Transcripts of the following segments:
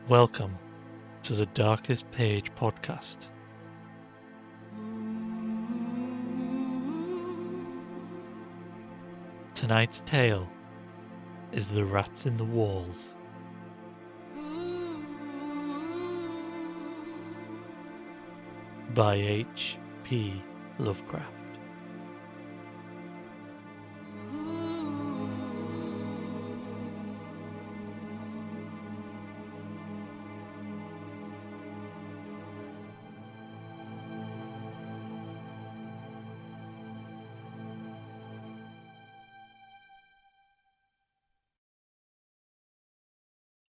Welcome to the Darkest Page podcast. Tonight's tale is The Rats in the Walls. By H.P. Lovecraft.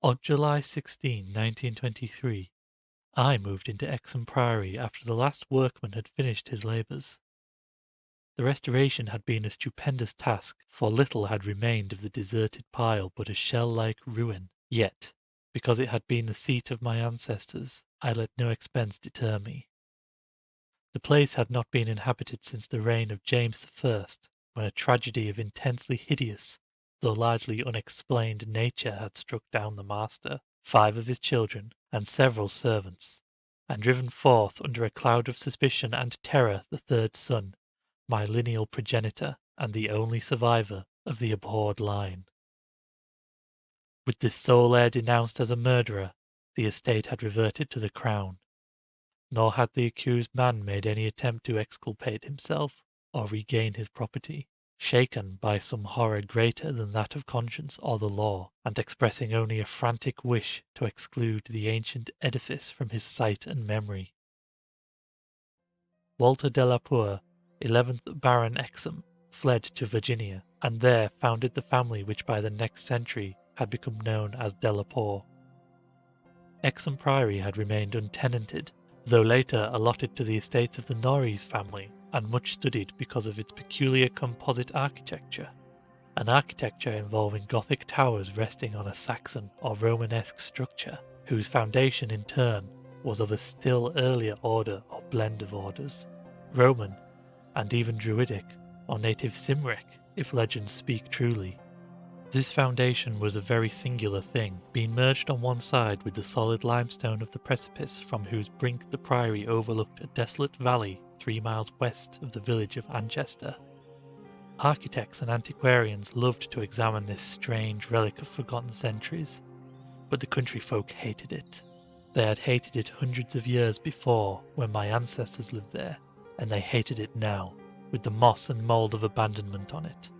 On July 16, 1923, I moved into Exham Priory after the last workman had finished his labours. The restoration had been a stupendous task, for little had remained of the deserted pile but a shell-like ruin. Yet, because it had been the seat of my ancestors, I let no expense deter me. The place had not been inhabited since the reign of James I, when a tragedy of intensely hideous, though largely unexplained nature had struck down the master, 5 of his children, and several servants, and driven forth under a cloud of suspicion and terror the 3rd son, my lineal progenitor and the only survivor of the abhorred line. With this sole heir denounced as a murderer, the estate had reverted to the crown, nor had the accused man made any attempt to exculpate himself or regain his property. Shaken by some horror greater than that of conscience or the law, and expressing only a frantic wish to exclude the ancient edifice from his sight and memory. Walter de la Poer, 11th Baron Exham, fled to Virginia, and there founded the family which by the next century had become known as de la Poer. Exham Priory had remained untenanted, though later allotted to the estates of the Norreys family, and much studied because of its peculiar composite architecture, an architecture involving Gothic towers resting on a Saxon or Romanesque structure, whose foundation in turn was of a still earlier order or blend of orders, Roman, and even Druidic, or native Cymric, if legends speak truly. This foundation was a very singular thing, being merged on one side with the solid limestone of the precipice from whose brink the priory overlooked a desolate valley 3 miles west of the village of Anchester. Architects and antiquarians loved to examine this strange relic of forgotten centuries, but the country folk hated it. They had hated it hundreds of years before, when my ancestors lived there, and they hated it now, with the moss and mould of abandonment on it.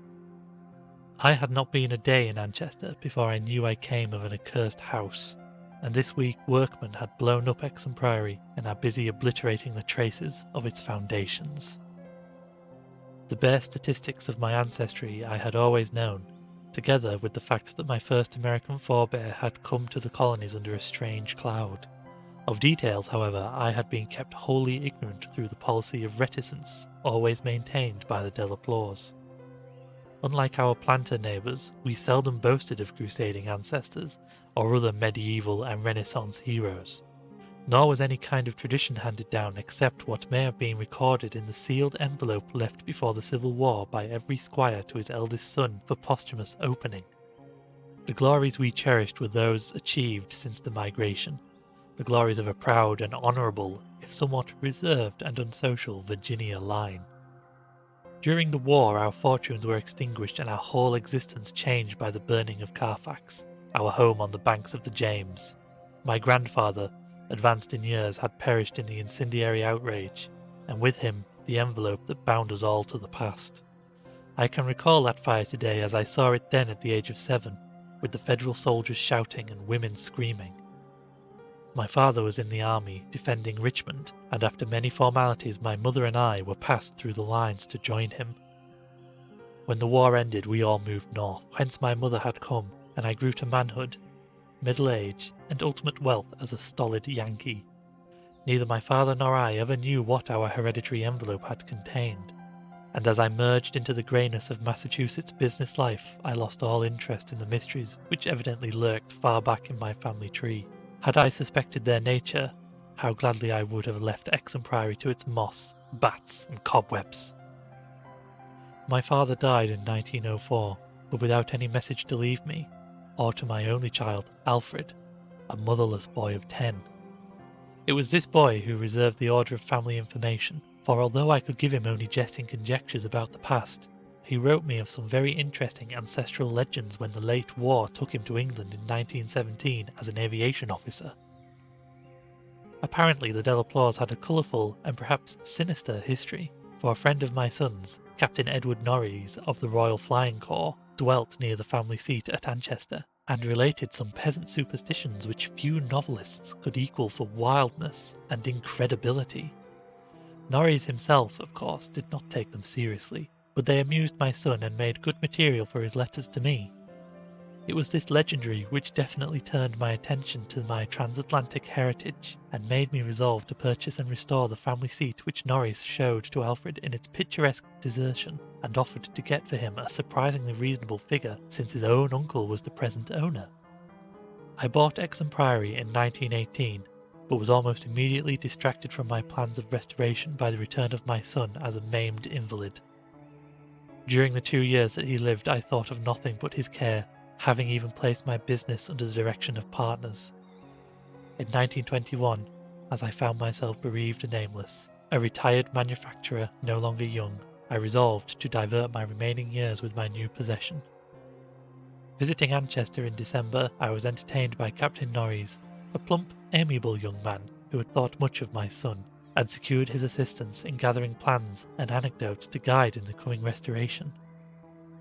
I had not been a day in Anchester before I knew I came of an accursed house, and this week workmen had blown up Exham Priory and are busy obliterating the traces of its foundations. The bare statistics of my ancestry I had always known, together with the fact that my first American forebear had come to the colonies under a strange cloud. Of details, however, I had been kept wholly ignorant through the policy of reticence always maintained by the de la Poers. Unlike our planter neighbours, we seldom boasted of crusading ancestors or other medieval and Renaissance heroes, nor was any kind of tradition handed down except what may have been recorded in the sealed envelope left before the Civil War by every squire to his eldest son for posthumous opening. The glories we cherished were those achieved since the migration, the glories of a proud and honourable, if somewhat reserved and unsocial Virginia line. During the war our fortunes were extinguished and our whole existence changed by the burning of Carfax, our home on the banks of the James. My grandfather, advanced in years, had perished in the incendiary outrage, and with him the envelope that bound us all to the past. I can recall that fire today as I saw it then at the age of 7, with the Federal soldiers shouting and women screaming. My father was in the army, defending Richmond, and after many formalities my mother and I were passed through the lines to join him. When the war ended we all moved north, whence my mother had come, and I grew to manhood, middle age, and ultimate wealth as a stolid Yankee. Neither my father nor I ever knew what our hereditary envelope had contained, and as I merged into the greyness of Massachusetts business life I lost all interest in the mysteries which evidently lurked far back in my family tree. Had I suspected their nature, how gladly I would have left Exham Priory to its moss, bats, and cobwebs. My father died in 1904, but without any message to leave me, or to my only child, Alfred, a motherless boy of 10. It was this boy who reserved the order of family information, for although I could give him only jesting conjectures about the past, he wrote me of some very interesting ancestral legends when the late war took him to England in 1917 as an aviation officer. Apparently the Delaplaws had a colourful and perhaps sinister history, for a friend of my son's, Captain Edward Norreys of the Royal Flying Corps, dwelt near the family seat at Anchester, and related some peasant superstitions which few novelists could equal for wildness and incredibility. Norreys himself, of course, did not take them seriously, but they amused my son and made good material for his letters to me. It was this legendary which definitely turned my attention to my transatlantic heritage and made me resolve to purchase and restore the family seat which Norreys showed to Alfred in its picturesque desertion, and offered to get for him a surprisingly reasonable figure since his own uncle was the present owner. I bought Exham Priory in 1918, but was almost immediately distracted from my plans of restoration by the return of my son as a maimed invalid. During the 2 years that he lived I thought of nothing but his care, having even placed my business under the direction of partners. In 1921, as I found myself bereaved and aimless, a retired manufacturer no longer young, I resolved to divert my remaining years with my new possession. Visiting Anchester in December, I was entertained by Captain Norreys, a plump, amiable young man who had thought much of my son, and secured his assistance in gathering plans and anecdotes to guide in the coming restoration.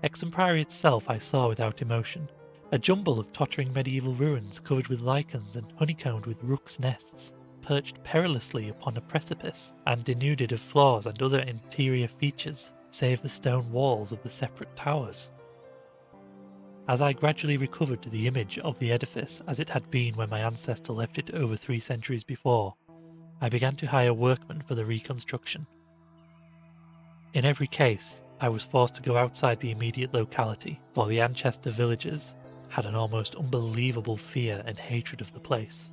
Exham Priory itself I saw without emotion, a jumble of tottering medieval ruins covered with lichens and honeycombed with rooks' nests, perched perilously upon a precipice, and denuded of floors and other interior features, save the stone walls of the separate towers. As I gradually recovered the image of the edifice as it had been when my ancestor left it over 3 centuries before, I began to hire workmen for the reconstruction. In every case, I was forced to go outside the immediate locality, for the Anchester villagers had an almost unbelievable fear and hatred of the place.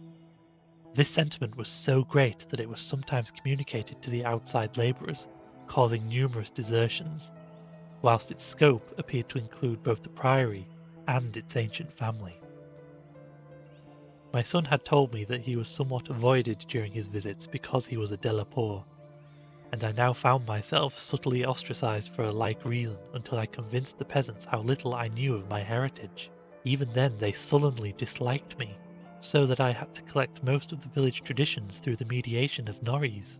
This sentiment was so great that it was sometimes communicated to the outside labourers, causing numerous desertions, whilst its scope appeared to include both the priory and its ancient family. My son had told me that he was somewhat avoided during his visits because he was a Delapour, and I now found myself subtly ostracised for a like reason until I convinced the peasants how little I knew of my heritage. Even then they sullenly disliked me, so that I had to collect most of the village traditions through the mediation of Norreys.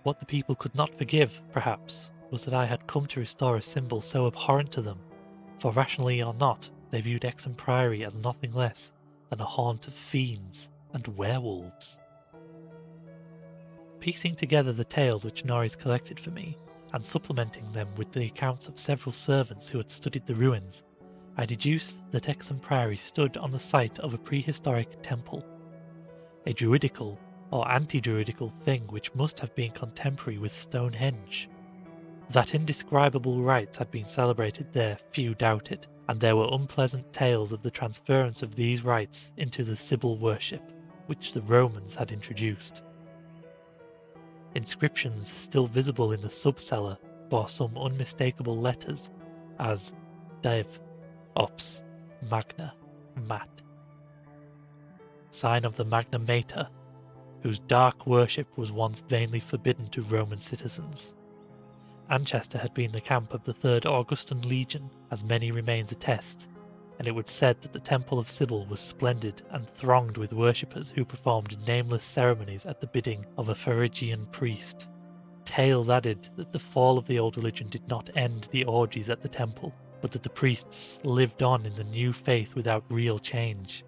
What the people could not forgive, perhaps, was that I had come to restore a symbol so abhorrent to them, for rationally or not, they viewed Exham Priory as nothing less than a haunt of fiends and werewolves. Piecing together the tales which Norreys collected for me, and supplementing them with the accounts of several servants who had studied the ruins, I deduced that Exham Priory stood on the site of a prehistoric temple, a druidical or anti-druidical thing which must have been contemporary with Stonehenge. That indescribable rites had been celebrated there, few doubted, and there were unpleasant tales of the transference of these rites into the Sibyl worship, which the Romans had introduced. Inscriptions still visible in the sub-cellar bore some unmistakable letters as Dev, Ops, Magna, Mat, sign of the Magna Mater, whose dark worship was once vainly forbidden to Roman citizens. Anchester had been the camp of the 3rd Augustan Legion, as many remains attest, and it was said that the Temple of Sibyl was splendid and thronged with worshippers who performed nameless ceremonies at the bidding of a Phrygian priest. Tales added that the fall of the old religion did not end the orgies at the temple, but that the priests lived on in the new faith without real change.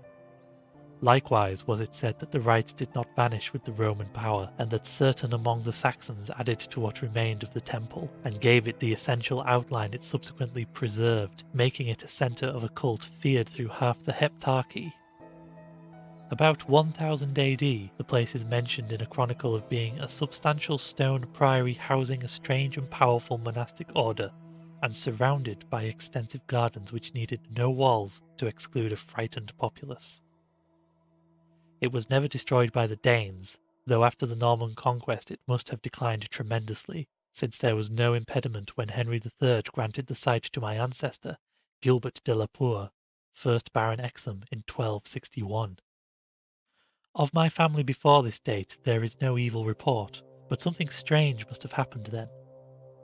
Likewise was it said that the rites did not vanish with the Roman power, and that certain among the Saxons added to what remained of the temple, and gave it the essential outline it subsequently preserved, making it a centre of a cult feared through half the Heptarchy. About 1000 AD, the place is mentioned in a chronicle of being a substantial stone priory housing a strange and powerful monastic order, and surrounded by extensive gardens which needed no walls to exclude a frightened populace. It was never destroyed by the Danes, though after the Norman conquest it must have declined tremendously, since there was no impediment when Henry III granted the site to my ancestor, Gilbert de la Poer, 1st Baron Exham in 1261. Of my family before this date there is no evil report, but something strange must have happened then.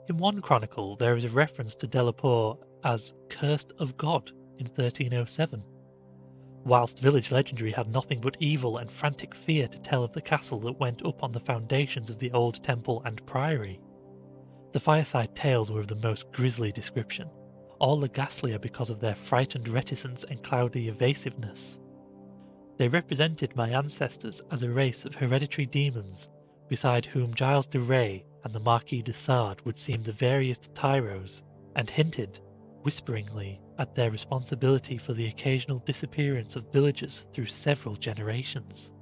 In one chronicle there is a reference to Delapour as cursed of God in 1307, whilst village legendary had nothing but evil and frantic fear to tell of the castle that went up on the foundations of the old temple and priory. The fireside tales were of the most grisly description, all the ghastlier because of their frightened reticence and cloudy evasiveness. They represented my ancestors as a race of hereditary demons, beside whom Giles de Rais and the Marquis de Sade would seem the veriest tyros, and hinted, whisperingly, at their responsibility for the occasional disappearance of villagers through several generations.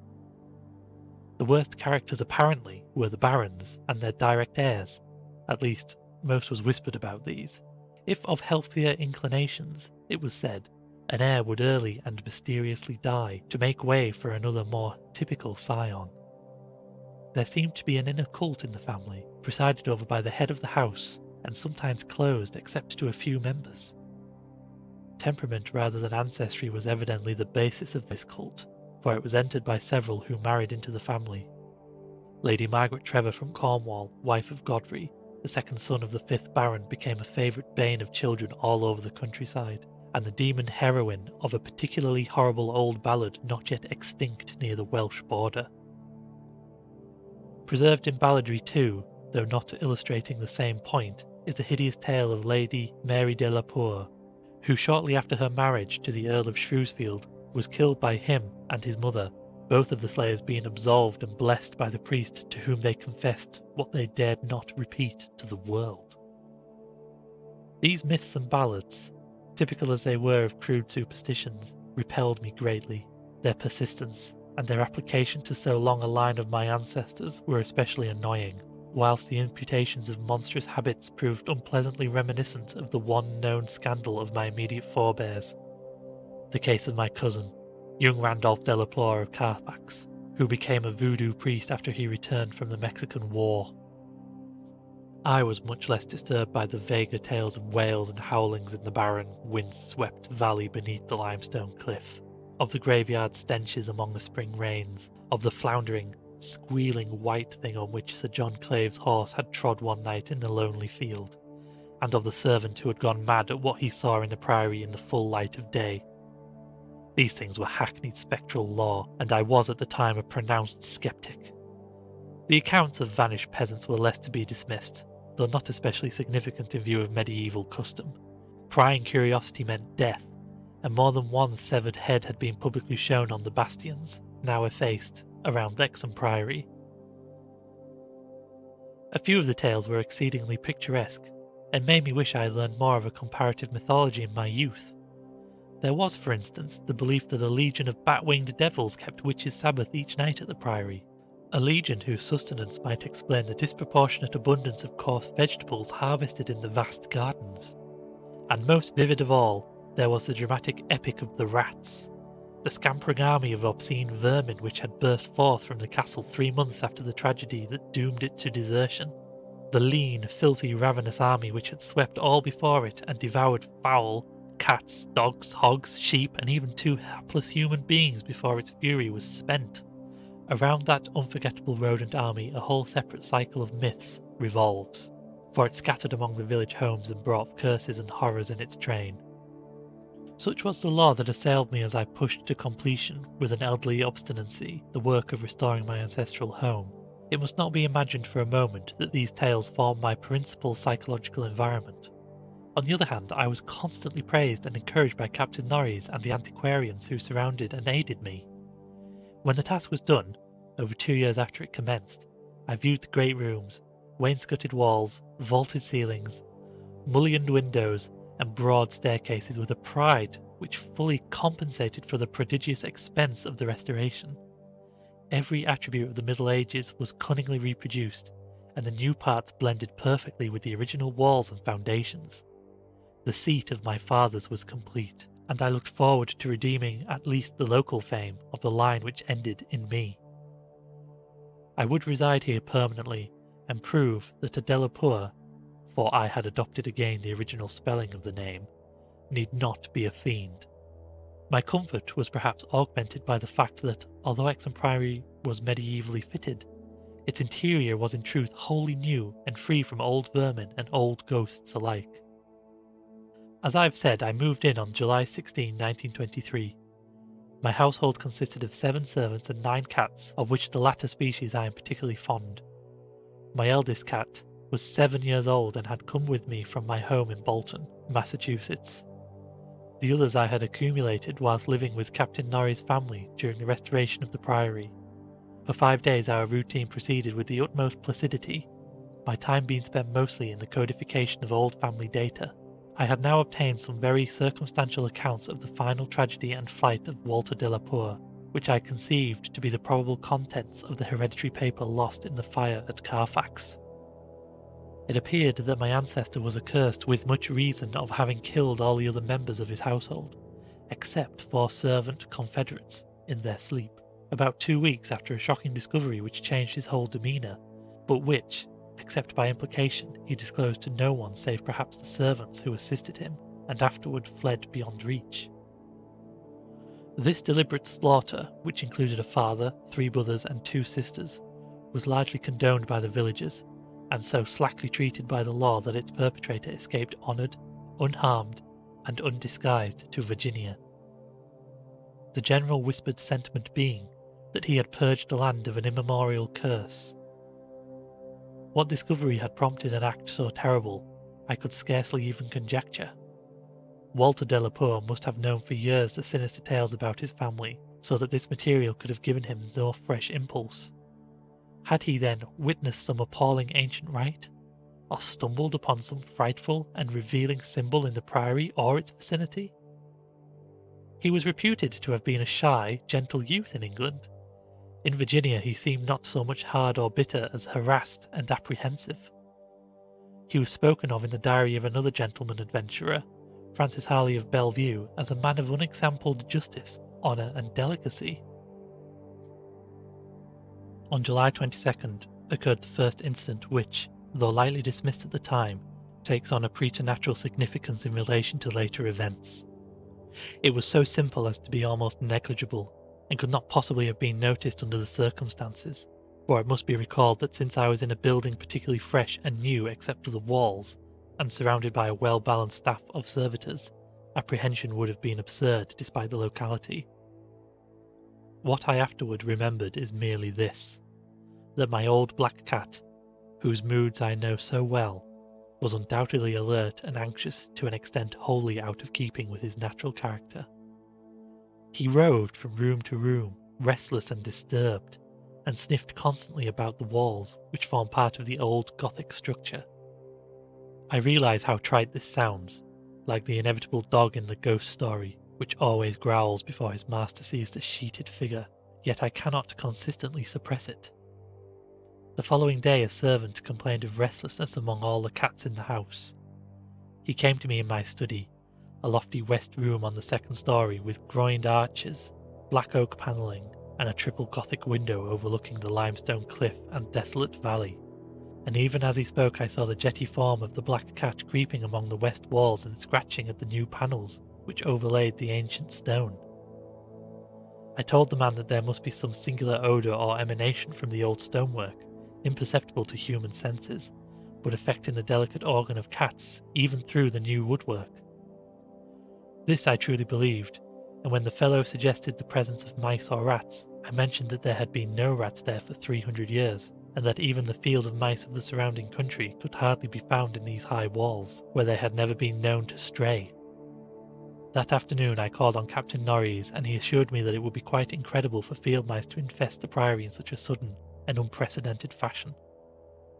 The worst characters apparently were the barons and their direct heirs. At least, most was whispered about these. If of healthier inclinations, it was said, an heir would early and mysteriously die to make way for another more typical scion. There seemed to be an inner cult in the family, presided over by the head of the house, and sometimes closed except to a few members. Temperament rather than ancestry was evidently the basis of this cult, for it was entered by several who married into the family. Lady Margaret Trevor from Cornwall, wife of Godfrey, the second son of the 5th Baron, became a favourite bane of children all over the countryside, and the demon heroine of a particularly horrible old ballad not yet extinct near the Welsh border. Preserved in balladry too, though not illustrating the same point, is the hideous tale of Lady Mary de la Poer, who shortly after her marriage to the Earl of Shrewsfield was killed by him and his mother, both of the slayers being absolved and blessed by the priest to whom they confessed what they dared not repeat to the world. These myths and ballads, typical as they were of crude superstitions, repelled me greatly. Their persistence and their application to so long a line of my ancestors were especially annoying, whilst the imputations of monstrous habits proved unpleasantly reminiscent of the one known scandal of my immediate forebears, the case of my cousin, young Randolph Delapour of Carfax, who became a voodoo priest after he returned from the Mexican War. I was much less disturbed by the vaguer tales of wails and howlings in the barren, wind-swept valley beneath the limestone cliff, of the graveyard stenches among the spring rains, of the floundering, squealing white thing on which Sir John Clave's horse had trod one night in the lonely field, and of the servant who had gone mad at what he saw in the priory in the full light of day. These things were hackneyed spectral lore, and I was at the time a pronounced sceptic. The accounts of vanished peasants were less to be dismissed, though not especially significant in view of medieval custom. Prying curiosity meant death, and more than one severed head had been publicly shown on the bastions, now effaced, around Exham Priory. A few of the tales were exceedingly picturesque, and made me wish I had learned more of a comparative mythology in my youth. There was, for instance, the belief that a legion of bat-winged devils kept witches' Sabbath each night at the priory, a legion whose sustenance might explain the disproportionate abundance of coarse vegetables harvested in the vast gardens. And most vivid of all, there was the dramatic epic of the rats, the scampering army of obscene vermin which had burst forth from the castle 3 months after the tragedy that doomed it to desertion, the lean, filthy, ravenous army which had swept all before it and devoured fowl, cats, dogs, hogs, sheep, and even 2 hapless human beings before its fury was spent. Around that unforgettable rodent army a whole separate cycle of myths revolves, for it scattered among the village homes and brought curses and horrors in its train. Such was the law that assailed me as I pushed to completion, with an elderly obstinacy, the work of restoring my ancestral home. It must not be imagined for a moment that these tales formed my principal psychological environment. On the other hand, I was constantly praised and encouraged by Captain Norreys and the antiquarians who surrounded and aided me. When the task was done, over 2 years after it commenced, I viewed the great rooms, wainscoted walls, vaulted ceilings, mullioned windows, and broad staircases with a pride which fully compensated for the prodigious expense of the restoration. Every attribute of the Middle Ages was cunningly reproduced, and the new parts blended perfectly with the original walls and foundations. The seat of my fathers was complete, and I looked forward to redeeming at least the local fame of the line which ended in me. I would reside here permanently, and prove that a Delapour, for I had adopted again the original spelling of the name, need not be a fiend. My comfort was perhaps augmented by the fact that, although Exham Priory was medievally fitted, its interior was in truth wholly new and free from old vermin and old ghosts alike. As I've said, I moved in on July 16, 1923. My household consisted of 7 servants and 9 cats, of which the latter species I am particularly fond. My eldest cat was 7 years old and had come with me from my home in Bolton, Massachusetts. The others I had accumulated whilst living with Captain Norrie's family during the restoration of the priory. For 5 days our routine proceeded with the utmost placidity, my time being spent mostly in the codification of old family data. I had now obtained some very circumstantial accounts of the final tragedy and flight of Walter de la Poer, which I conceived to be the probable contents of the hereditary paper lost in the fire at Carfax. It appeared that my ancestor was accursed with much reason of having killed all the other members of his household, except 4 servant confederates, in their sleep, about 2 weeks after a shocking discovery which changed his whole demeanour, but which, except by implication, he disclosed to no one save perhaps the servants who assisted him, and afterward fled beyond reach. This deliberate slaughter, which included a father, 3 brothers and 2 sisters, was largely condoned by the villagers, and so slackly treated by the law that its perpetrator escaped honoured, unharmed, and undisguised to Virginia. The general whispered sentiment being that he had purged the land of an immemorial curse. What discovery had prompted an act so terrible, I could scarcely even conjecture. Walter de la Poer must have known for years the sinister tales about his family, so that this material could have given him no fresh impulse. Had he then witnessed some appalling ancient rite, or stumbled upon some frightful and revealing symbol in the priory or its vicinity? He was reputed to have been a shy, gentle youth in England. In Virginia he seemed not so much hard or bitter as harassed and apprehensive. He was spoken of in the diary of another gentleman adventurer, Francis Harley of Bellevue, as a man of unexampled justice, honour and delicacy. On July 22nd occurred the first incident which, though lightly dismissed at the time, takes on a preternatural significance in relation to later events. It was so simple as to be almost negligible, and could not possibly have been noticed under the circumstances, for it must be recalled that since I was in a building particularly fresh and new except for the walls, and surrounded by a well-balanced staff of servitors, apprehension would have been absurd despite the locality. What I afterward remembered is merely this, that my old black cat, whose moods I know so well, was undoubtedly alert and anxious to an extent wholly out of keeping with his natural character. He roved from room to room, restless and disturbed, and sniffed constantly about the walls, which form part of the old Gothic structure. I realise how trite this sounds, like the inevitable dog in the ghost story, which always growls before his master sees the sheeted figure, yet I cannot consistently suppress it. The following day a servant complained of restlessness among all the cats in the house. He came to me in my study, a lofty west room on the 2nd story with groined arches, black oak panelling, and a triple Gothic window overlooking the limestone cliff and desolate valley, and even as he spoke I saw the jetty form of the black cat creeping among the west walls and scratching at the new panels which overlaid the ancient stone. I told the man that there must be some singular odour or emanation from the old stonework, imperceptible to human senses, but affecting the delicate organ of cats even through the new woodwork. This I truly believed, and when the fellow suggested the presence of mice or rats, I mentioned that there had been no rats there for 300 years, and that even the field of mice of the surrounding country could hardly be found in these high walls, where they had never been known to stray. That afternoon I called on Captain Norries, and he assured me that it would be quite incredible for field mice to infest the priory in such a sudden and unprecedented fashion.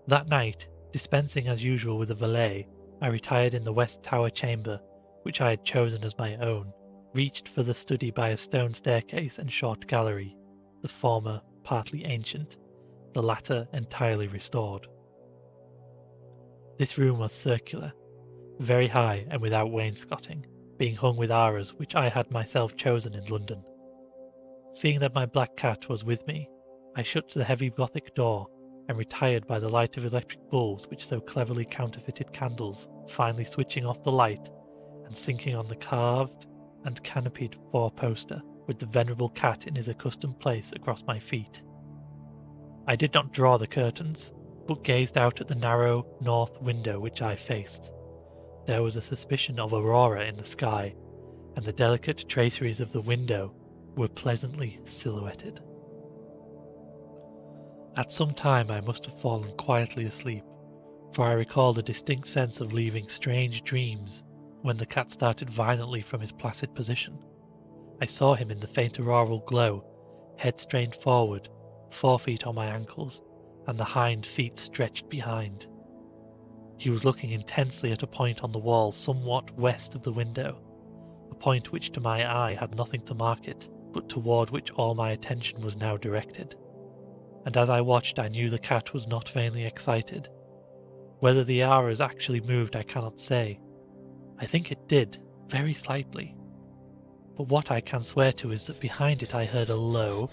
That night, dispensing as usual with a valet, I retired in the west tower chamber, which I had chosen as my own, reached for the study by a stone staircase and short gallery, the former partly ancient, the latter entirely restored. This room was circular, very high and without wainscoting, being hung with arras which I had myself chosen in London. Seeing that my black cat was with me, I shut the heavy Gothic door and retired by the light of electric bulbs which so cleverly counterfeited candles, finally switching off the light and sinking on the carved, and canopied four-poster, with the venerable cat in his accustomed place across my feet. I did not draw the curtains, but gazed out at the narrow north window which I faced. There was a suspicion of aurora in the sky, and the delicate traceries of the window were pleasantly silhouetted. At some time I must have fallen quietly asleep, for I recalled a distinct sense of leaving strange dreams when the cat started violently from his placid position. I saw him in the faint auroral glow, head strained forward, 4 feet on my ankles, and the hind feet stretched behind. He was looking intensely at a point on the wall somewhat west of the window, a point which to my eye had nothing to mark it, but toward which all my attention was now directed. And as I watched, I knew the cat was not vainly excited. Whether the auras actually moved I cannot say. I think it did, very slightly. But what I can swear to is that behind it I heard a low,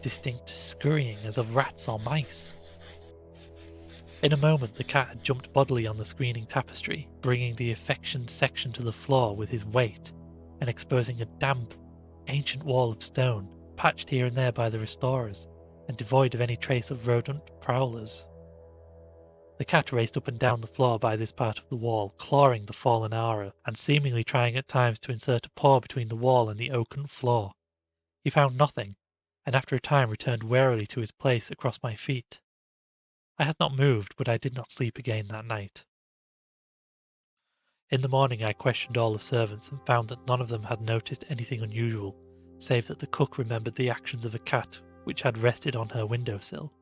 distinct scurrying as of rats or mice. In a moment the cat had jumped bodily on the screening tapestry, bringing the affectioned section to the floor with his weight, and exposing a damp, ancient wall of stone, patched here and there by the restorers, and devoid of any trace of rodent prowlers. The cat raced up and down the floor by this part of the wall, clawing the fallen aura, and seemingly trying at times to insert a paw between the wall and the oaken floor. He found nothing, and after a time returned warily to his place across my feet. I had not moved, but I did not sleep again that night. In the morning I questioned all the servants and found that none of them had noticed anything unusual, save that the cook remembered the actions of a cat which had rested on her windowsill.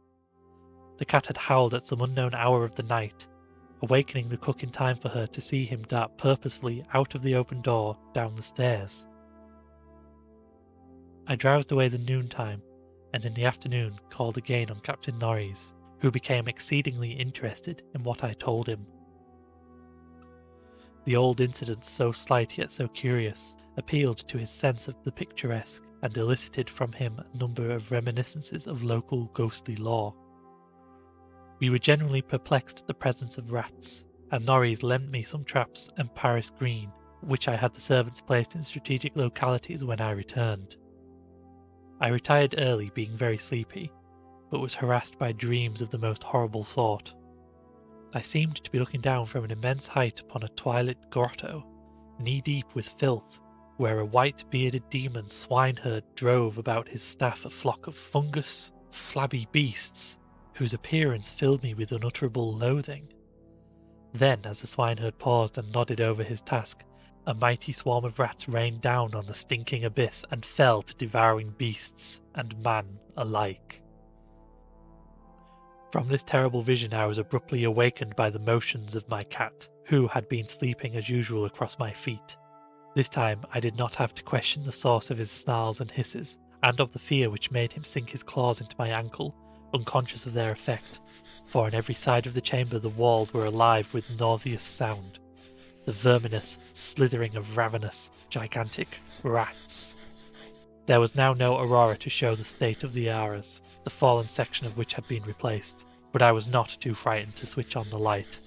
The cat had howled at some unknown hour of the night, awakening the cook in time for her to see him dart purposefully out of the open door down the stairs. I drowsed away the noontime, and in the afternoon called again on Captain Norreys, who became exceedingly interested in what I told him. The old incidents, so slight yet so curious, appealed to his sense of the picturesque, and elicited from him a number of reminiscences of local ghostly lore. We were generally perplexed at the presence of rats, and Norreys lent me some traps and Paris green, which I had the servants placed in strategic localities when I returned. I retired early, being very sleepy, but was harassed by dreams of the most horrible sort. I seemed to be looking down from an immense height upon a twilit grotto, knee-deep with filth, where a white-bearded demon swineherd drove about his staff a flock of fungus, flabby beasts, whose appearance filled me with unutterable loathing. Then, as the swineherd paused and nodded over his task, a mighty swarm of rats rained down on the stinking abyss and fell to devouring beasts and man alike. From this terrible vision I was abruptly awakened by the motions of my cat, who had been sleeping as usual across my feet. This time I did not have to question the source of his snarls and hisses, and of the fear which made him sink his claws into my ankle, unconscious of their effect, for on every side of the chamber the walls were alive with nauseous sound, the verminous slithering of ravenous, gigantic rats. There was now no aurora to show the state of the auras, the fallen section of which had been replaced, but I was not too frightened to switch on the light.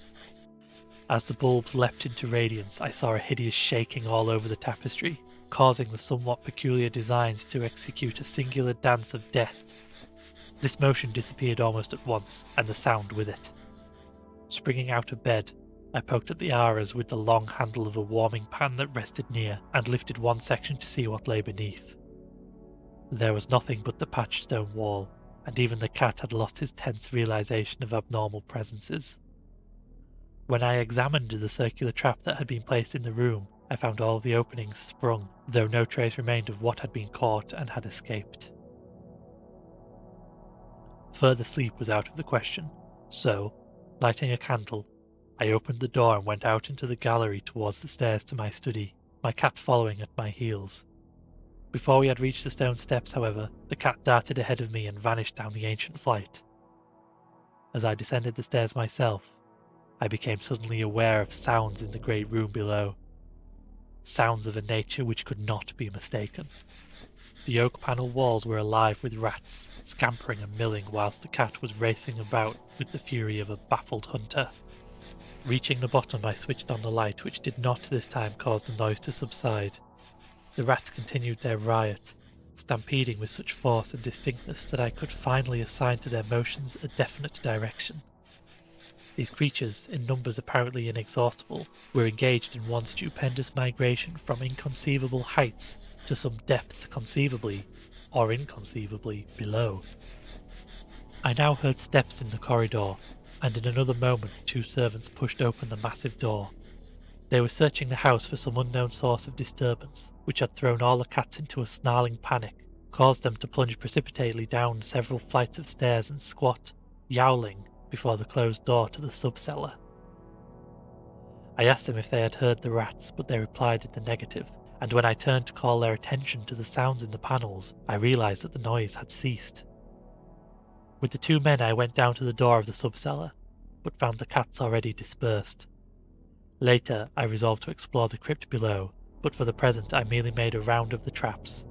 As the bulbs leapt into radiance, I saw a hideous shaking all over the tapestry, causing the somewhat peculiar designs to execute a singular dance of death. This motion disappeared almost at once, and the sound with it. Springing out of bed, I poked at the auras with the long handle of a warming pan that rested near, and lifted one section to see what lay beneath. There was nothing but the patched stone wall, and even the cat had lost his tense realization of abnormal presences. When I examined the circular trap that had been placed in the room, I found all the openings sprung, though no trace remained of what had been caught and had escaped. Further sleep was out of the question, so, lighting a candle, I opened the door and went out into the gallery towards the stairs to my study, my cat following at my heels. Before we had reached the stone steps, however, the cat darted ahead of me and vanished down the ancient flight. As I descended the stairs myself, I became suddenly aware of sounds in the great room below. Sounds of a nature which could not be mistaken. The oak panel walls were alive with rats, scampering and milling whilst the cat was racing about with the fury of a baffled hunter. Reaching the bottom, I switched on the light, which did not this time cause the noise to subside. The rats continued their riot, stampeding with such force and distinctness that I could finally assign to their motions a definite direction. These creatures, in numbers apparently inexhaustible, were engaged in one stupendous migration from inconceivable heights to some depth conceivably, or inconceivably, below. I now heard steps in the corridor, and in another moment 2 servants pushed open the massive door. They were searching the house for some unknown source of disturbance, which had thrown all the cats into a snarling panic, caused them to plunge precipitately down several flights of stairs and squat, yowling, before the closed door to the sub-cellar. I asked them if they had heard the rats, but they replied in the negative, and when I turned to call their attention to the sounds in the panels, I realised that the noise had ceased. With the 2 men I went down to the door of the sub-cellar, but found the cats already dispersed. Later I resolved to explore the crypt below, but for the present I merely made a round of the traps.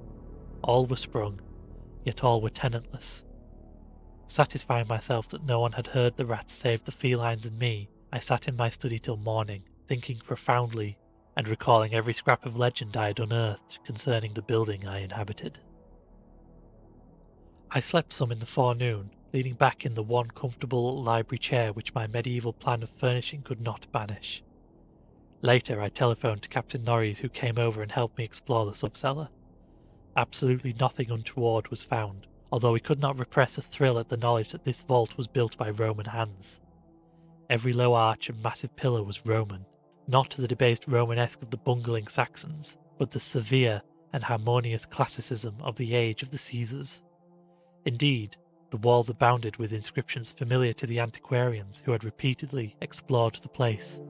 All were sprung, yet all were tenantless. Satisfying myself that no one had heard the rats save the felines and me, I sat in my study till morning, thinking profoundly, and recalling every scrap of legend I had unearthed concerning the building I inhabited. I slept some in the forenoon, leaning back in the one comfortable library chair which my medieval plan of furnishing could not banish. Later I telephoned to Captain Norreys, who came over and helped me explore the sub-cellar. Absolutely nothing untoward was found, although we could not repress a thrill at the knowledge that this vault was built by Roman hands. Every low arch and massive pillar was Roman, not the debased Romanesque of the bungling Saxons, but the severe and harmonious classicism of the age of the Caesars. Indeed, the walls abounded with inscriptions familiar to the antiquarians who had repeatedly explored the place.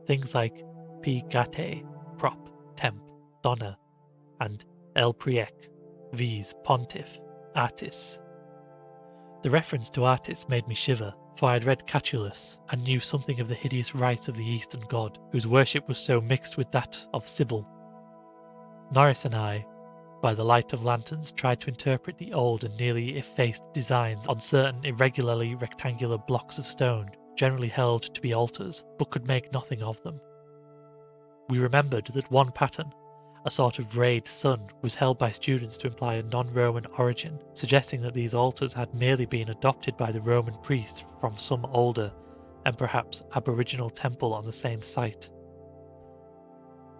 Things like P. Gate, Prop, Temp, Donna, and El Priec, Vis, Pontiff, Artis. The reference to Artis made me shiver, for I had read Catullus and knew something of the hideous rites of the Eastern god, whose worship was so mixed with that of Cybele. Norris and I, by the light of lanterns, tried to interpret the old and nearly effaced designs on certain irregularly rectangular blocks of stone, generally held to be altars, but could make nothing of them. We remembered that one pattern, a sort of rayed sun, was held by students to imply a non-Roman origin, suggesting that these altars had merely been adopted by the Roman priests from some older, and perhaps aboriginal temple on the same site.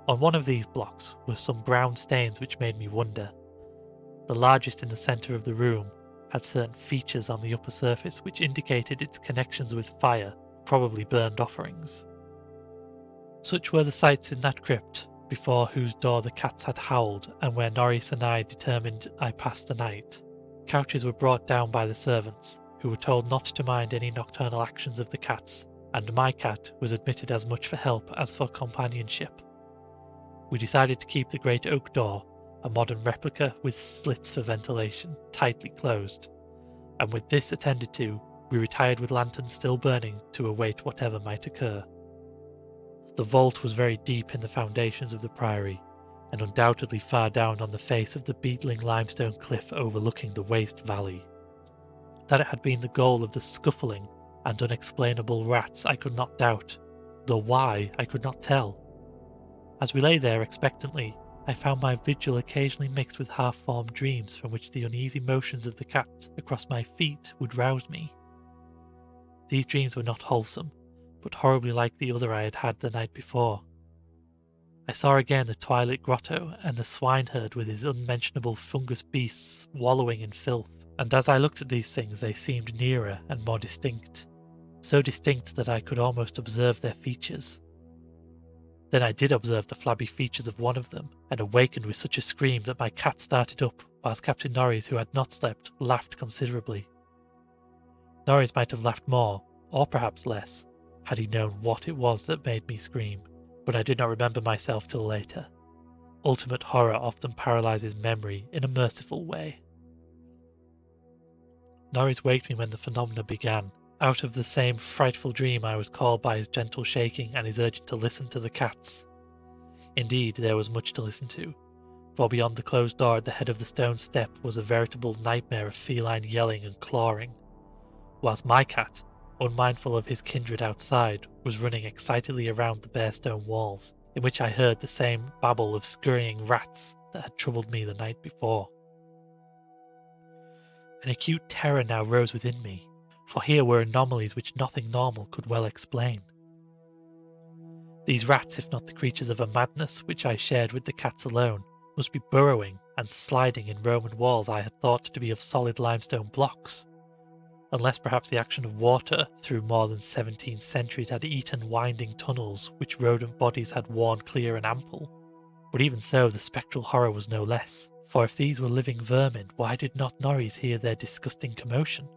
On one of these blocks were some brown stains which made me wonder. The largest in the centre of the room had certain features on the upper surface which indicated its connections with fire, probably burned offerings. Such were the sights in that crypt, before whose door the cats had howled, and where Norris and I determined I passed the night. Couches were brought down by the servants, who were told not to mind any nocturnal actions of the cats, and my cat was admitted as much for help as for companionship. We decided to keep the great oak door, a modern replica with slits for ventilation, tightly closed, and with this attended to, we retired with lanterns still burning to await whatever might occur. The vault was very deep in the foundations of the priory, and undoubtedly far down on the face of the beetling limestone cliff overlooking the waste valley. That it had been the goal of the scuffling and unexplainable rats I could not doubt, though why I could not tell. As we lay there expectantly, I found my vigil occasionally mixed with half-formed dreams from which the uneasy motions of the cat across my feet would rouse me. These dreams were not wholesome, but horribly like the other I had had the night before. I saw again the twilit grotto and the swineherd with his unmentionable fungus beasts wallowing in filth, and as I looked at these things they seemed nearer and more distinct, so distinct that I could almost observe their features. Then I did observe the flabby features of one of them, and awakened with such a scream that my cat started up, whilst Captain Norreys, who had not slept, laughed considerably. Norreys might have laughed more, or perhaps less, had he known what it was that made me scream, but I did not remember myself till later. Ultimate horror often paralyzes memory in a merciful way. Norreys waked me when the phenomena began. Out of the same frightful dream I was called by his gentle shaking and his urging to listen to the cats. Indeed, there was much to listen to, for beyond the closed door at the head of the stone step was a veritable nightmare of feline yelling and clawing, whilst my cat, unmindful of his kindred outside, was running excitedly around the bare stone walls, in which I heard the same babble of scurrying rats that had troubled me the night before. An acute terror now rose within me, for here were anomalies which nothing normal could well explain. These rats, if not the creatures of a madness which I shared with the cats alone, must be burrowing and sliding in Roman walls I had thought to be of solid limestone blocks, unless perhaps the action of water through more than 17 centuries had eaten winding tunnels which rodent bodies had worn clear and ample. But even so, the spectral horror was no less, for if these were living vermin, why did not Norris hear their disgusting commotion?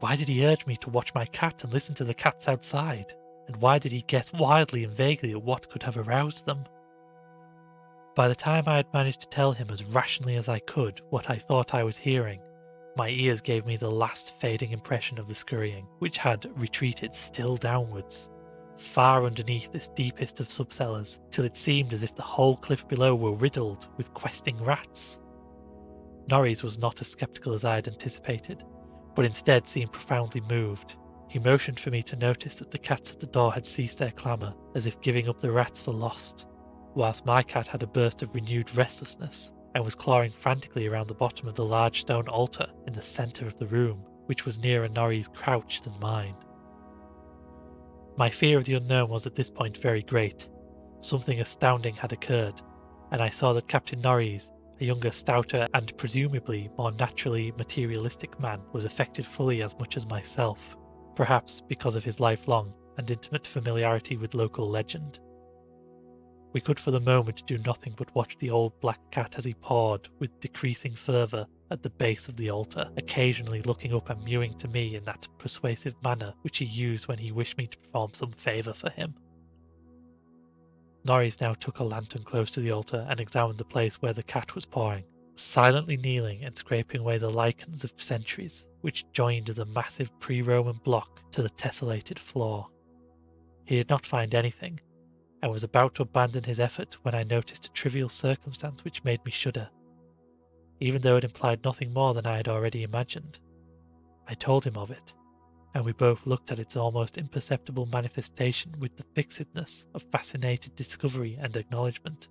Why did he urge me to watch my cat and listen to the cats outside? And why did he guess wildly and vaguely at what could have aroused them? By the time I had managed to tell him as rationally as I could what I thought I was hearing, my ears gave me the last fading impression of the scurrying, which had retreated still downwards, far underneath this deepest of subcellars, till it seemed as if the whole cliff below were riddled with questing rats. Norris was not as sceptical as I had anticipated, but instead seemed profoundly moved. He motioned for me to notice that the cats at the door had ceased their clamour, as if giving up the rats for lost, whilst my cat had a burst of renewed restlessness, and was clawing frantically around the bottom of the large stone altar in the centre of the room, which was nearer Norris' crouch than mine. My fear of the unknown was at this point very great. Something astounding had occurred, and I saw that Captain Norris, a younger, stouter, and presumably more naturally materialistic man, was affected fully as much as myself, perhaps because of his lifelong and intimate familiarity with local legend. We could for the moment do nothing but watch the old black cat as he pawed with decreasing fervour at the base of the altar, occasionally looking up and mewing to me in that persuasive manner which he used when he wished me to perform some favour for him. Norris now took a lantern close to the altar and examined the place where the cat was pawing, silently kneeling and scraping away the lichens of centuries which joined the massive pre-Roman block to the tessellated floor. He did not find anything, and was about to abandon his effort when I noticed a trivial circumstance which made me shudder, even though it implied nothing more than I had already imagined. I told him of it, and we both looked at its almost imperceptible manifestation with the fixedness of fascinated discovery and acknowledgement.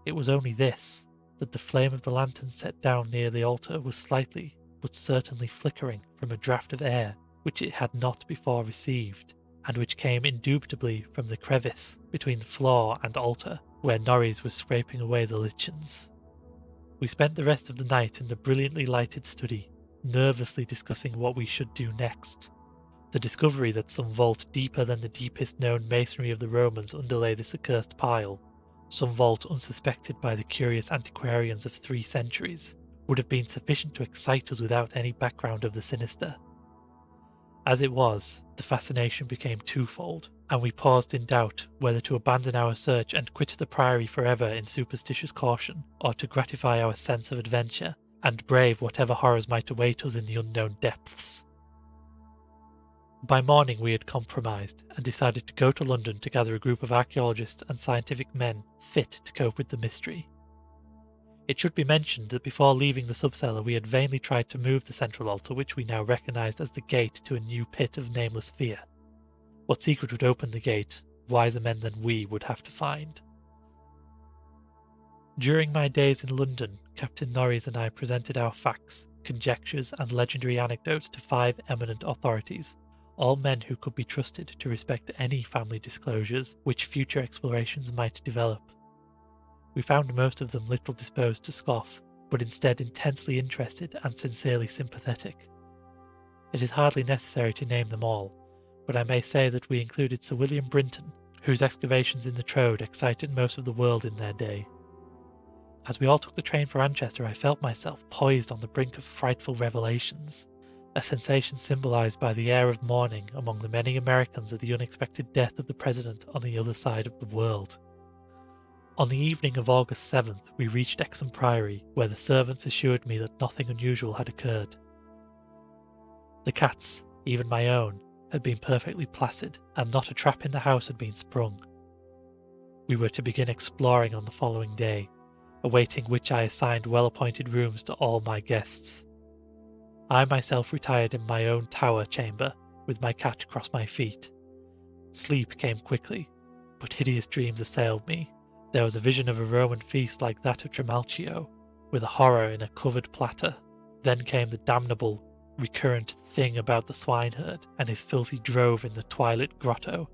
It was only this, that the flame of the lantern set down near the altar was slightly, but certainly flickering from a draught of air which it had not before received, and which came indubitably from the crevice between the floor and altar, where Norris was scraping away the lichens. We spent the rest of the night in the brilliantly lighted study, nervously discussing what we should do next. The discovery that some vault deeper than the deepest known masonry of the Romans underlay this accursed pile, some vault unsuspected by the curious antiquarians of 3 centuries, would have been sufficient to excite us without any background of the sinister. As it was, the fascination became twofold, and we paused in doubt whether to abandon our search and quit the priory forever in superstitious caution, or to gratify our sense of adventure and brave whatever horrors might await us in the unknown depths. By morning we had compromised and decided to go to London to gather a group of archaeologists and scientific men fit to cope with the mystery. It should be mentioned that before leaving the subcellar we had vainly tried to move the central altar, which we now recognised as the gate to a new pit of nameless fear. What secret would open the gate, wiser men than we would have to find. During my days in London, Captain Norris and I presented our facts, conjectures and legendary anecdotes to 5 eminent authorities, all men who could be trusted to respect any family disclosures which future explorations might develop. We found most of them little disposed to scoff, but instead intensely interested and sincerely sympathetic. It is hardly necessary to name them all, but I may say that we included Sir William Brinton, whose excavations in the Troad excited most of the world in their day. As we all took the train for Manchester, I felt myself poised on the brink of frightful revelations, a sensation symbolised by the air of mourning among the many Americans at the unexpected death of the President on the other side of the world. On the evening of August 7th, we reached Exham Priory, where the servants assured me that nothing unusual had occurred. The cats, even my own, had been perfectly placid, and not a trap in the house had been sprung. We were to begin exploring on the following day, awaiting which I assigned well-appointed rooms to all my guests. I myself retired in my own tower chamber, with my cat across my feet. Sleep came quickly, but hideous dreams assailed me. There was a vision of a Roman feast like that of Trimalchio, with a horror in a covered platter. Then came the damnable, recurrent thing about the swineherd and his filthy drove in the twilit grotto.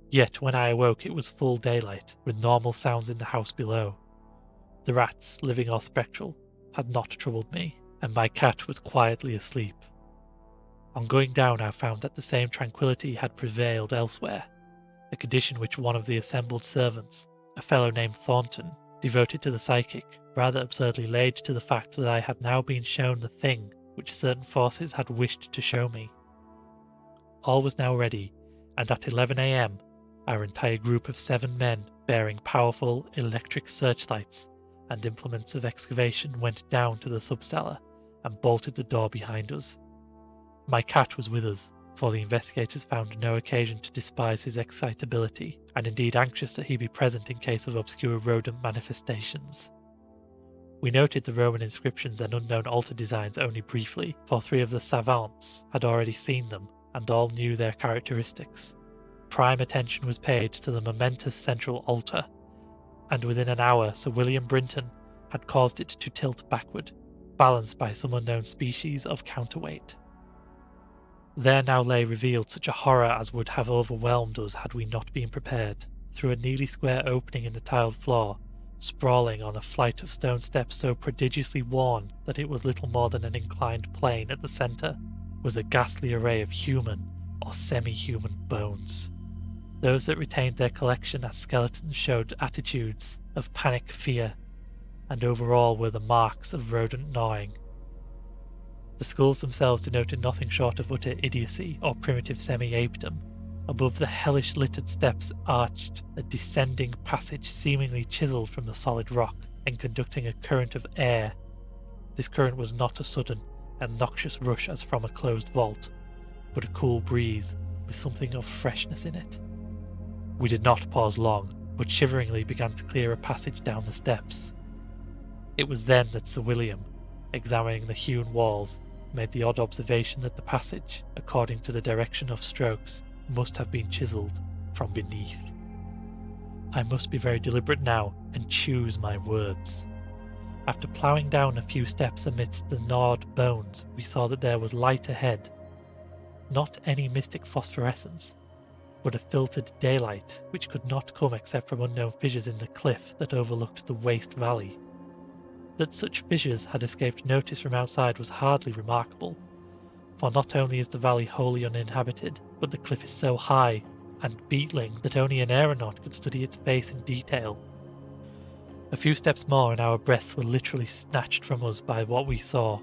Yet when I awoke it was full daylight, with normal sounds in the house below. The rats, living or spectral, had not troubled me, and my cat was quietly asleep. On going down I found that the same tranquillity had prevailed elsewhere, a condition which one of the assembled servants, a fellow named Thornton, devoted to the psychic, rather absurdly laid to the fact that I had now been shown the thing which certain forces had wished to show me. All was now ready, and at 11 a.m. our entire group of 7 men, bearing powerful electric searchlights and implements of excavation, went down to the subcellar and bolted the door behind us. My cat was with us, for the investigators found no occasion to despise his excitability, and indeed anxious that he be present in case of obscure rodent manifestations. We noted the Roman inscriptions and unknown altar designs only briefly, for 3 of the savants had already seen them, and all knew their characteristics. Prime attention was paid to the momentous central altar, and within an hour Sir William Brinton had caused it to tilt backward, balanced by some unknown species of counterweight. There now lay revealed such a horror as would have overwhelmed us had we not been prepared. Through a nearly square opening in the tiled floor, sprawling on a flight of stone steps so prodigiously worn that it was little more than an inclined plane at the centre, was a ghastly array of human or semi-human bones. Those that retained their collection as skeletons showed attitudes of panic fear, and over all were the marks of rodent gnawing. The skulls themselves denoted nothing short of utter idiocy or primitive semi-apedom. Above the hellish littered steps arched a descending passage seemingly chiselled from the solid rock and conducting a current of air. This current was not a sudden and noxious rush as from a closed vault, but a cool breeze with something of freshness in it. We did not pause long, but shiveringly began to clear a passage down the steps. It was then that Sir William, examining the hewn walls, made the odd observation that the passage, according to the direction of strokes, must have been chiselled from beneath. I must be very deliberate now and choose my words. After ploughing down a few steps amidst the gnawed bones, we saw that there was light ahead. Not any mystic phosphorescence, but a filtered daylight which could not come except from unknown fissures in the cliff that overlooked the waste valley. That such fissures had escaped notice from outside was hardly remarkable, for not only is the valley wholly uninhabited, but the cliff is so high and beetling that only an aeronaut could study its face in detail. A few steps more and our breaths were literally snatched from us by what we saw,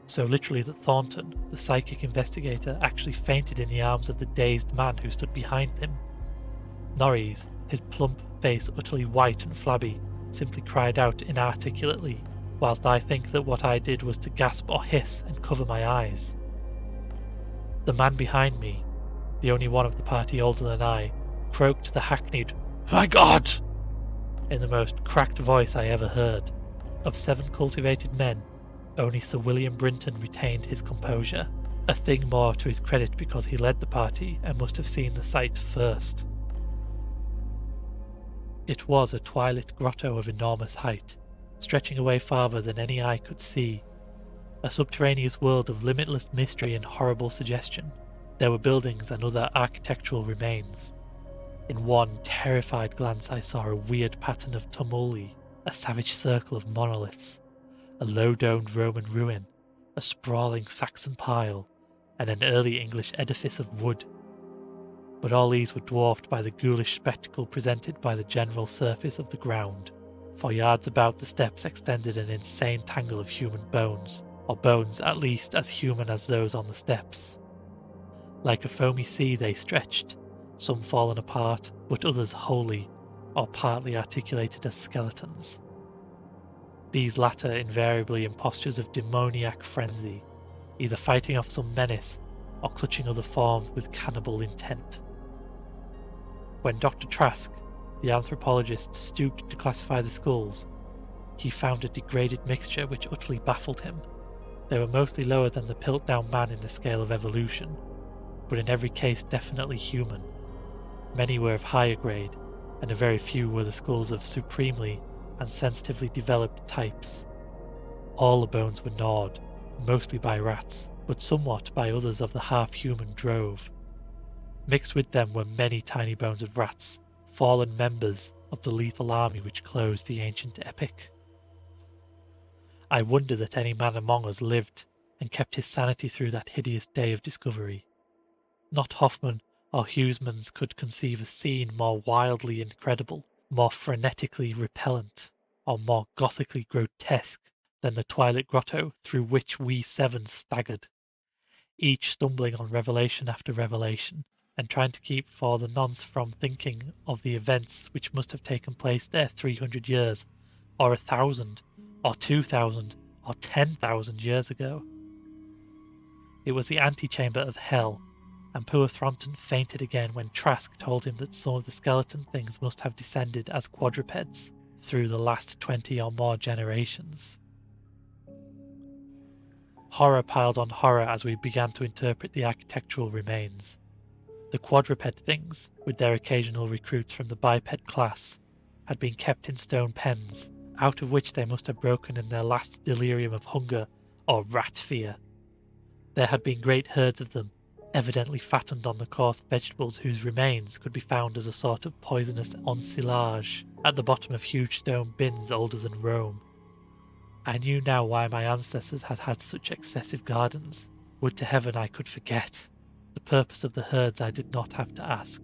so literally that Thornton, the psychic investigator, actually fainted in the arms of the dazed man who stood behind him. Norris, his plump face utterly white and flabby, simply cried out inarticulately, whilst I think that what I did was to gasp or hiss and cover my eyes. The man behind me, the only one of the party older than I, croaked the hackneyed "My God!" in the most cracked voice I ever heard. Of 7 cultivated men, only Sir William Brinton retained his composure, a thing more to his credit because he led the party and must have seen the sight first. It was a twilit grotto of enormous height, stretching away farther than any eye could see, a subterraneous world of limitless mystery and horrible suggestion. There were buildings and other architectural remains. In one terrified glance I saw a weird pattern of tumuli, a savage circle of monoliths, a low-domed Roman ruin, a sprawling Saxon pile, and an early English edifice of wood. But all these were dwarfed by the ghoulish spectacle presented by the general surface of the ground. For yards about the steps extended an insane tangle of human bones, or bones at least as human as those on the steps. Like a foamy sea they stretched, some fallen apart, but others wholly or partly articulated as skeletons. These latter invariably in postures of demoniac frenzy, either fighting off some menace or clutching other forms with cannibal intent. When Dr. Trask, the anthropologist, stooped to classify the skulls, he found a degraded mixture which utterly baffled him. They were mostly lower than the Piltdown man in the scale of evolution, but in every case definitely human. Many were of higher grade, and a very few were the skulls of supremely and sensitively developed types. All the bones were gnawed, mostly by rats, but somewhat by others of the half-human drove. Mixed with them were many tiny bones of rats, fallen members of the lethal army which closed the ancient epic. I wonder that any man among us lived and kept his sanity through that hideous day of discovery. Not Hoffman or Huysmans could conceive a scene more wildly incredible, more frenetically repellent, or more gothically grotesque than the Twilight Grotto through which we seven staggered, each stumbling on revelation after revelation, and trying to keep for the nonce from thinking of the events which must have taken place there 300 years, or 1,000, or 2,000, or 10,000 years ago. It was the antechamber of hell, and poor Thronton fainted again when Trask told him that some of the skeleton things must have descended as quadrupeds through the last 20 or more generations. Horror piled on horror as we began to interpret the architectural remains. The quadruped things, with their occasional recruits from the biped class, had been kept in stone pens, out of which they must have broken in their last delirium of hunger or rat fear. There had been great herds of them, evidently fattened on the coarse vegetables whose remains could be found as a sort of poisonous ensilage at the bottom of huge stone bins older than Rome. I knew now why my ancestors had had such excessive gardens. Would to heaven I could forget. The purpose of the herds I did not have to ask.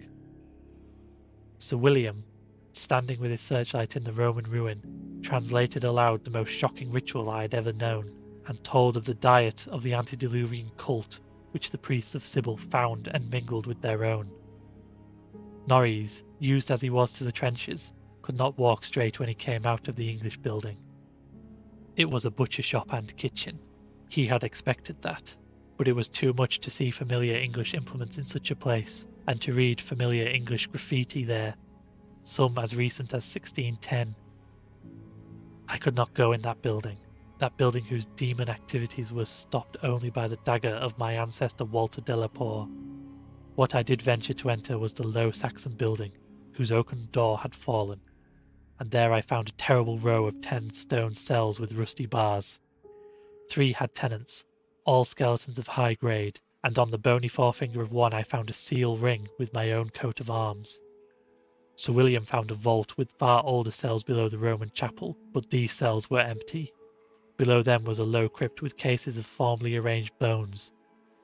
Sir William, standing with his searchlight in the Roman ruin, translated aloud the most shocking ritual I had ever known, and told of the diet of the antediluvian cult which the priests of Cybele found and mingled with their own. Norreys, used as he was to the trenches, could not walk straight when he came out of the English building. It was a butcher shop and kitchen. He had expected that, but it was too much to see familiar English implements in such a place, and to read familiar English graffiti there, some as recent as 1610. I could not go in that building whose demon activities were stopped only by the dagger of my ancestor Walter Delapour. What I did venture to enter was the low Saxon building, whose oaken door had fallen, and there I found a terrible row of 10 stone cells with rusty bars. 3 had tenants, all skeletons of high grade, and on the bony forefinger of one I found a seal ring with my own coat of arms. Sir William found a vault with far older cells below the Roman chapel, but these cells were empty. Below them was a low crypt with cases of formally arranged bones,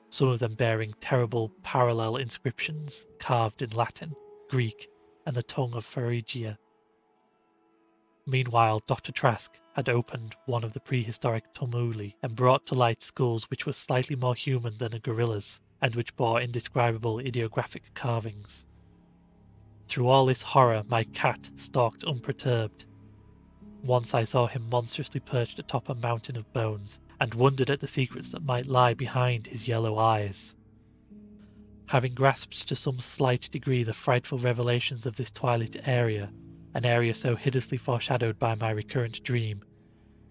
some of them bearing terrible parallel inscriptions carved in Latin, Greek, and the tongue of Phrygia. Meanwhile, Dr. Trask had opened one of the prehistoric tumuli and brought to light skulls which were slightly more human than a gorilla's, and which bore indescribable ideographic carvings. Through all this horror my cat stalked unperturbed. Once I saw him monstrously perched atop a mountain of bones, and wondered at the secrets that might lie behind his yellow eyes. Having grasped to some slight degree the frightful revelations of this twilight area, an area so hideously foreshadowed by my recurrent dream,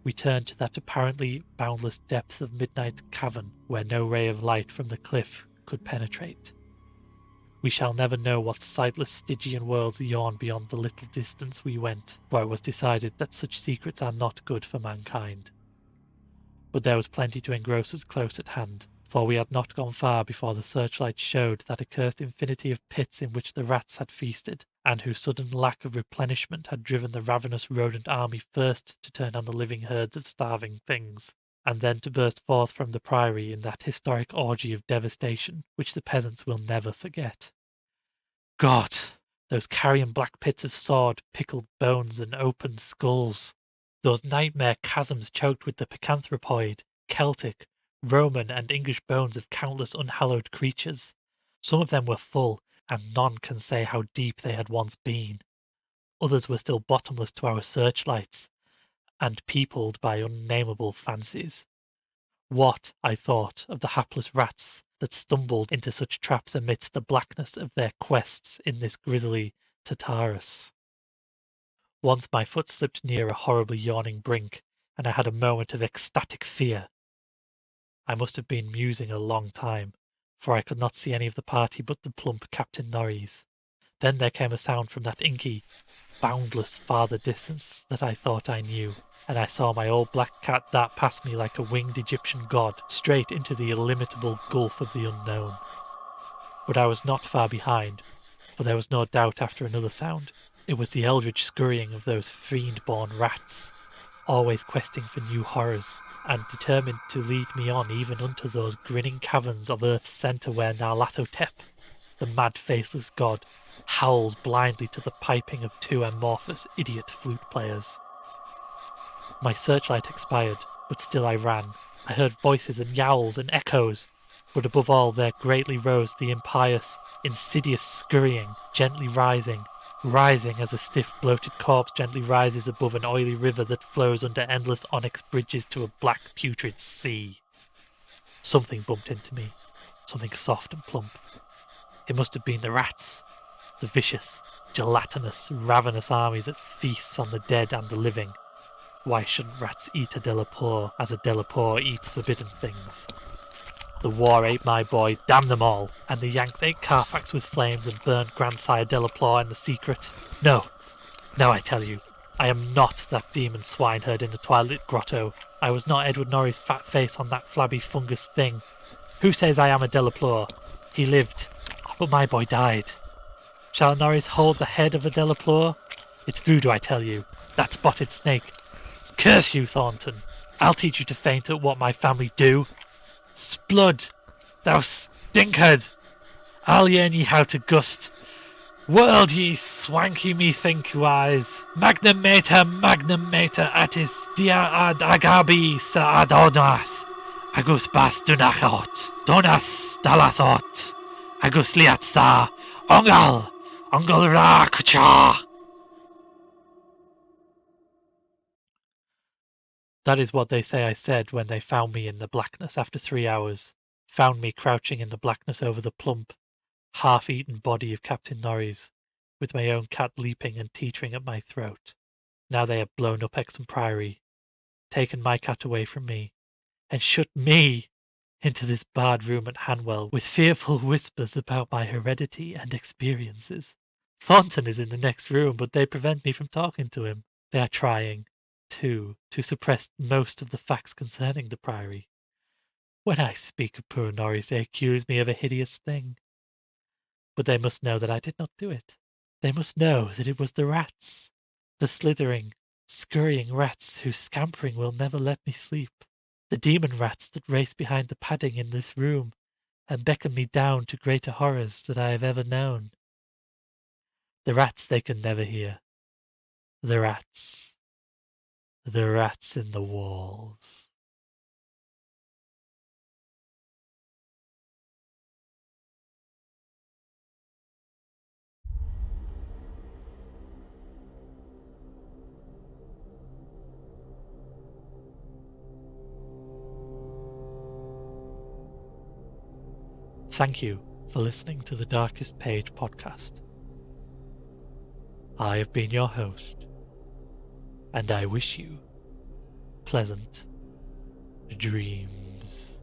we turned to that apparently boundless depth of midnight cavern where no ray of light from the cliff could penetrate. We shall never know what sightless Stygian worlds yawn beyond the little distance we went, for it was decided that such secrets are not good for mankind. But there was plenty to engross us close at hand, for we had not gone far before the searchlight showed that accursed infinity of pits in which the rats had feasted, and whose sudden lack of replenishment had driven the ravenous rodent army first to turn on the living herds of starving things, and then to burst forth from the priory in that historic orgy of devastation which the peasants will never forget. God! Those carrion black pits of sawed, pickled bones and opened skulls! Those nightmare chasms choked with the picanthropoid, Celtic, Roman and English bones of countless unhallowed creatures. Some of them were full, and none can say how deep they had once been. Others were still bottomless to our searchlights, and peopled by unnameable fancies. What, I thought, of the hapless rats that stumbled into such traps amidst the blackness of their quests in this grisly Tartarus? Once my foot slipped near a horribly yawning brink, and I had a moment of ecstatic fear. I must have been musing a long time, for I could not see any of the party but the plump Captain Norreys. Then there came a sound from that inky, boundless farther distance that I thought I knew, and I saw my old black cat dart past me like a winged Egyptian god, straight into the illimitable gulf of the unknown. But I was not far behind, for there was no doubt after another sound. It was the eldritch scurrying of those fiend-born rats, always questing for new horrors, and determined to lead me on even unto those grinning caverns of Earth's centre where Nyarlathotep, the mad faceless god, howls blindly to the piping of two amorphous idiot flute players. My searchlight expired, but still I ran. I heard voices and yowls and echoes, but above all there greatly rose the impious, insidious scurrying, gently rising as a stiff bloated corpse gently rises above an oily river that flows under endless onyx bridges to a black putrid sea. Something bumped into me, something soft and plump. It must have been the rats, the vicious, gelatinous, ravenous army that feasts on the dead and the living. Why shouldn't rats eat a Delapour as a Delapour eats forbidden things? The war ate my boy, damn them all, and the Yanks ate Carfax with flames and burned Grandsire Delapour in the secret. No, I tell you, I am not that demon swineherd in the Twilight Grotto. I was not Edward Norrie's fat face on that flabby fungus thing. Who says I am a Delapour? He lived, but my boy died. Shall Norris hold the head of a Delapour? It's voodoo, I tell you, that spotted snake. Curse you, Thornton! I'll teach you to faint at what my family do. Splud, thou stinkard! I'll learn ye how to gust. World ye swanky methinky wise. Magnum mater atis dia ad agabi sa adonath. Agus bas dunachot. Donas dalasot. Agus liatsa. Ongal rakcha. That is what they say I said when they found me in the blackness after 3 hours, found me crouching in the blackness over the plump, half-eaten body of Captain Norries, with my own cat leaping and teetering at my throat. Now they have blown up Exham Priory, taken my cat away from me, and shut me into this barred room at Hanwell with fearful whispers about my heredity and experiences. Thornton is in the next room, but they prevent me from talking to him. They are trying, too, to suppress most of the facts concerning the Priory. When I speak of poor Norris, they accuse me of a hideous thing. But they must know that I did not do it. They must know that it was the rats, the slithering, scurrying rats whose scampering will never let me sleep, the demon rats that race behind the padding in this room and beckon me down to greater horrors that I have ever known. The rats they can never hear. The rats in the walls. Thank you for listening to the Darkest Page podcast. I have been your host, and I wish you pleasant dreams.